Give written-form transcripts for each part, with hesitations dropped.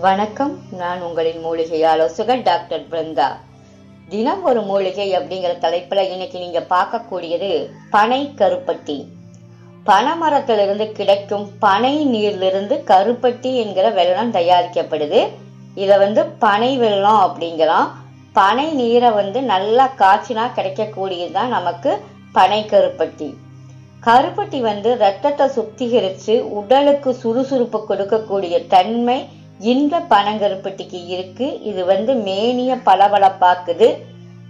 வணக்கம். நான் உங்களின் மூலிகை ஆலோசகர் டாக்டர் பிருந்தா. தினம் ஒரு மூலிகை அப்படிங்கிற தலைப்புல இன்னைக்கு நீங்க பார்க்கக்கூடியது பனை கருப்பட்டி. பனைமரத்திலிருந்து கிடைக்கும் பனை நீரிலிருந்து கருப்பட்டி என்கிற வெல்லம் தயாரிக்கப்படுது. இதை பனை வெல்லம் அப்படிங்கிறோம். பனை நீரை நல்லா காய்ச்சினா கிடைக்கக்கூடியதுதான் நமக்கு பனை கருப்பட்டி. கருப்பட்டி ரத்தத்தை சுத்திகரிச்சு உடலுக்கு சுறுசுறுப்பு கொடுக்கக்கூடிய தன்மை இந்த பனங்கருப்பட்டிக்கு இருக்கு. இது மேனிய பளபளப்பாக்குது.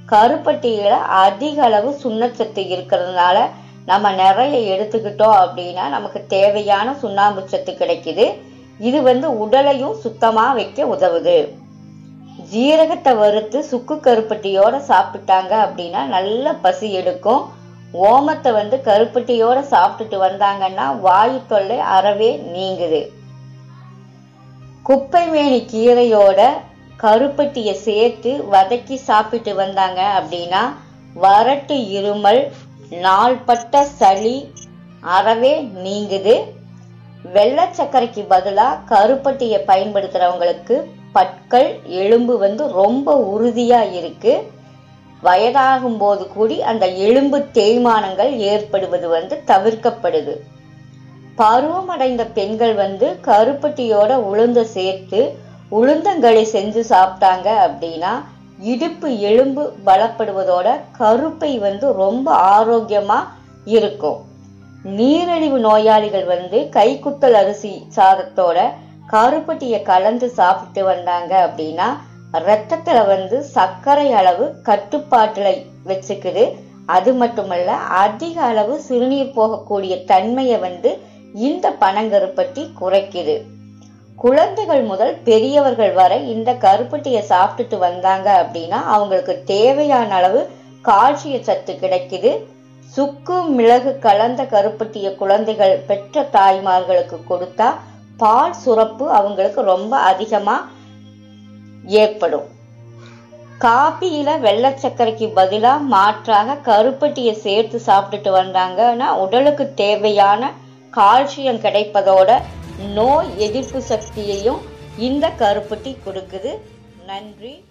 கருப்பட்டியில அதிக அளவு சுண்ணச்சத்து இருக்கிறதுனால நம்ம நிறைய எடுத்துக்கிட்டோம் அப்படின்னா நமக்கு தேவையான சுண்ணாம்பு சத்து கிடைக்குது. இது உடலையும் சுத்தமா வைக்க உதவுது. ஜீரகத்தை வறுத்து சுக்கு கருப்பட்டியோட சாப்பிட்டாங்க அப்படின்னா நல்ல பசி எடுக்கும். ஓமத்தை கருப்பட்டியோட சாப்பிட்டுட்டு வந்தாங்கன்னா வாயு தொல்லை அறவே நீங்குது. குப்பைமேனி கீரையோட கருப்பட்டியை சேர்த்து வதக்கி சாப்பிட்டு வந்தாங்க அப்படின்னா வறட்டு இருமல், நாள்பட்ட சளி அறவே நீங்குது. வெள்ளை சர்க்கரைக்கு பதிலாக கருப்பட்டியை பயன்படுத்துறவங்களுக்கு பற்கள், எலும்பு ரொம்ப உறுதியா இருக்கு. வயதாகும் போது கூடி அந்த எலும்பு தேய்மானங்கள் ஏற்படுவது தவிர்க்கப்படுது. பருவமடைந்த பெண்கள் கருப்பட்டியோட உளுந்த சேர்த்து உளுந்தங்களி செஞ்சு சாப்பிட்டாங்க அப்படின்னா இடுப்பு எலும்பு பலப்படுவதோட கருப்பை ரொம்ப ஆரோக்கியமா இருக்கும். நீரிழிவு நோயாளிகள் கைக்குத்தல் அரிசி சாதத்தோட கருப்பட்டியை கலந்து சாப்பிட்டு வந்தாங்க அப்படின்னா ரத்தத்துல சர்க்கரை அளவு கட்டுப்பாட்டுல வச்சுக்குது. அது மட்டுமல்ல, அதிக அளவு சிறுநீர் போகக்கூடிய தன்மையை இந்த பனங்கருப்பட்டி குறைக்குது. குழந்தைகள் முதல் பெரியவர்கள் வரை இந்த கருப்பட்டியை சாப்பிட்டுட்டு வந்தாங்க அப்படின்னா அவங்களுக்கு தேவையான அளவு கால்சிய சத்து கிடைக்குது. சுக்கு மிளகு கலந்த கருப்பட்டிய குழந்தைகள் பெற்ற தாய்மார்களுக்கு கொடுத்தா பால் சுரப்பு அவங்களுக்கு ரொம்ப அதிகமா ஏற்படும். காபியில வெள்ளை சர்க்கரைக்கு பதிலா மாற்றாக கருப்பட்டியை சேர்த்து சாப்பிட்டுட்டு வந்தாங்கன்னா உடலுக்கு தேவையான கால்சியம் கிடைப்பதோட நோய் எதிர்ப்பு சக்தியையும் இந்த கருப்பட்டி கொடுக்குது. நன்றி.